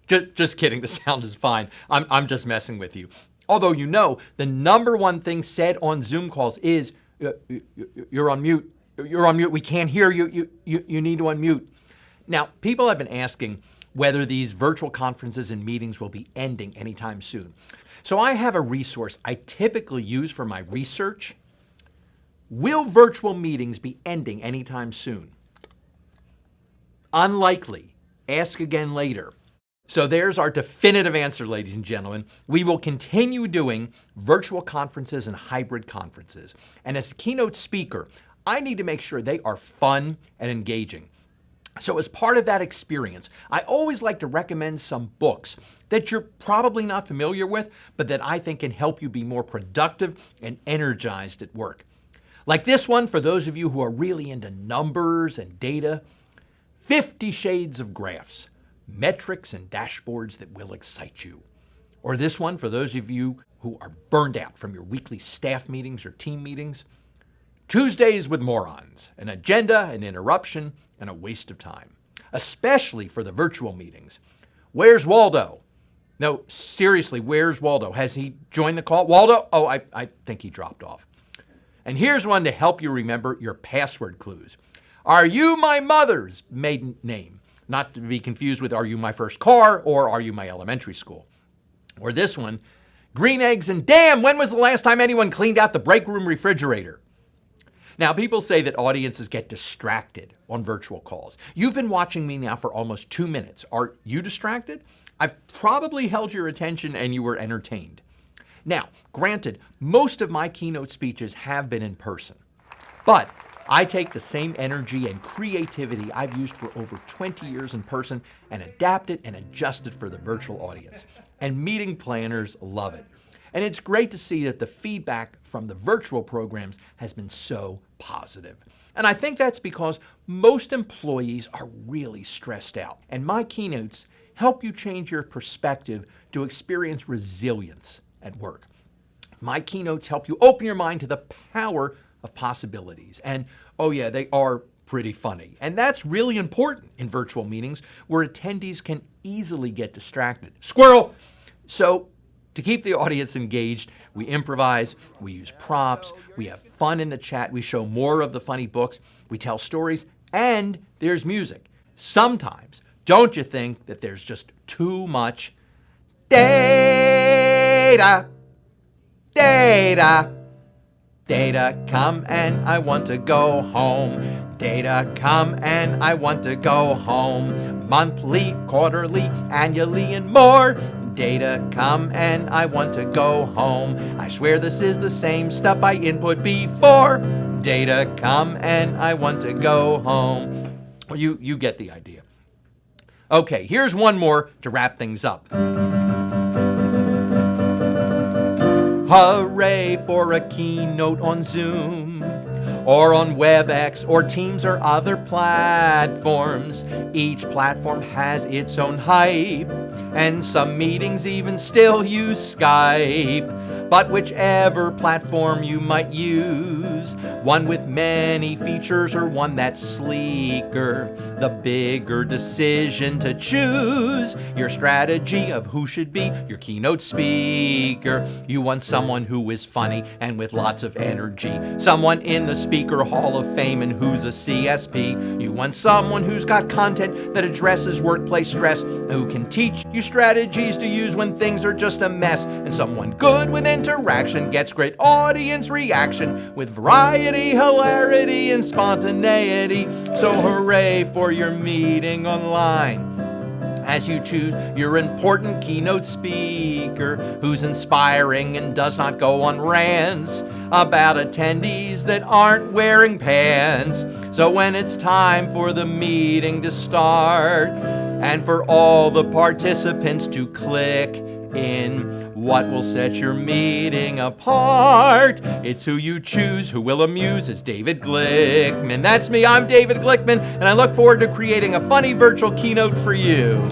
Just kidding. The sound is fine. I'm just messing with you. Although the number one thing said on Zoom calls is, you're on mute. You're on mute. We can't hear you. You need to unmute. Now, people have been asking whether these virtual conferences and meetings will be ending anytime soon. So I have a resource I typically use for my research. Will virtual meetings be ending anytime soon? Unlikely. Ask again later. So there's our definitive answer, ladies and gentlemen. We will continue doing virtual conferences and hybrid conferences. And as a keynote speaker, I need to make sure they are fun and engaging. So as part of that experience, I always like to recommend some books that you're probably not familiar with, but that I think can help you be more productive and energized at work. Like this one, for those of you who are really into numbers and data, 50 Shades of Graphs, Metrics and Dashboards That Will Excite You. Or this one, for those of you who are burned out from your weekly staff meetings or team meetings, Tuesdays with Morons, an agenda, an interruption, and a waste of time. Especially for the virtual meetings. Where's Waldo? No, seriously, where's Waldo? Has he joined the call? Waldo? Oh, I think he dropped off. And here's one to help you remember your password clues. Are you my mother's maiden name? Not to be confused with are you my first car or are you my elementary school? Or this one, green eggs and damn, when was the last time anyone cleaned out the break room refrigerator? Now, people say that audiences get distracted on virtual calls. You've been watching me now for almost 2 minutes. Are you distracted? I've probably held your attention and you were entertained. Now, granted, most of my keynote speeches have been in person, but I take the same energy and creativity I've used for over 20 years in person and adapt it and adjust it for the virtual audience. And meeting planners love it. And it's great to see that the feedback from the virtual programs has been so positive. And I think that's because most employees are really stressed out. And my keynotes help you change your perspective to experience resilience at work. My keynotes help you open your mind to the power of possibilities. And oh yeah, they are pretty funny. And that's really important in virtual meetings where attendees can easily get distracted. Squirrel! So to keep the audience engaged, we improvise, we use props, we have fun in the chat, we show more of the funny books, we tell stories, and there's music. Sometimes, don't you think that there's just too much data? Data, come and I want to go home. Data, come and I want to go home. Monthly, quarterly, annually, and more. Data, come and I want to go home. I swear this is the same stuff I input before. Data, come and I want to go home. Well, you get the idea. Okay, here's one more to wrap things up. Hooray for a keynote on Zoom, or on WebEx, or Teams, or other platforms. Each platform has its own hype, and some meetings even still use Skype. But whichever platform you might use, one with many features or one that's sleeker, the bigger decision to choose your strategy of who should be your keynote speaker. You want someone who is funny and with lots of energy, someone in the Speaker Hall of Fame and who's a CSP. You want someone who's got content that addresses workplace stress, who can teach you strategies to use when things are just a mess, and someone good with interaction, gets great audience reaction with variety, hilarity, and spontaneity. So hooray for your meeting online as you choose your important keynote speaker who's inspiring and does not go on rants about attendees that aren't wearing pants. So when it's time for the meeting to start and for all the participants to click in, what will set your meeting apart? It's who you choose, who will amuse. It's David Glickman. That's me, I'm David Glickman, and I look forward to creating a funny virtual keynote for you.